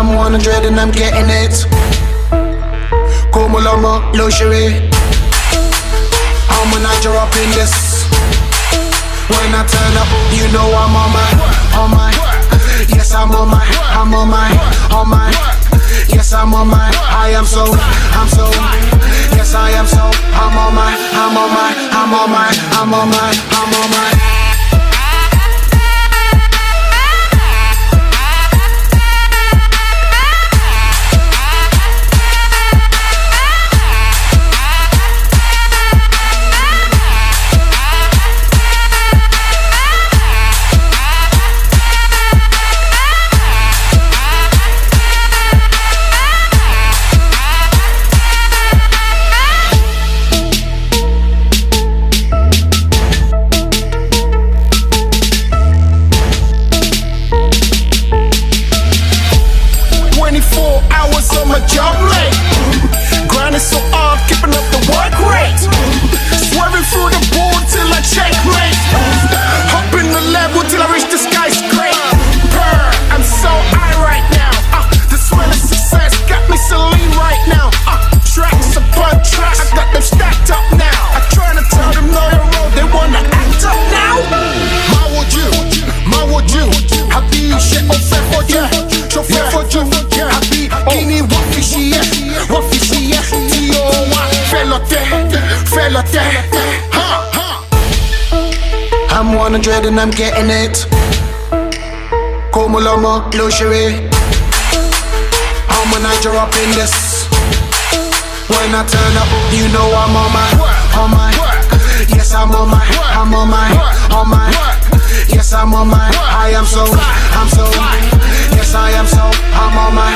I'm 100 and I'm getting it. Como Lomo, luxury. I'm a Niger up in this. When I turn up, you know I'm on my. Yes, I'm on my. Yes, I'm on my. I'm so. Yes, I am so. I'm on my. 24 hours on my job late. Grinding so hard, keeping up the work rate. Swerving through the board till I checkmate. Hop in the level till I reach the skyscraper. I'm so high right now. The smell of success got me so lean right now. Tracks upon tracks, I got them stacked up now. I try to tell them no your road, they wanna act up now. My would you? Happy shit on fair for you. So fair for you. Happy guinea wafishi T.O.Y. Felote. I'm 100 and I'm getting it. Como Lomo, luxury. I'm a Niger up in this. When I turn up, you know I'm on my. Yes, I'm on my. Yes, I'm on my. I'm so. Yes, I am so. I'm on my.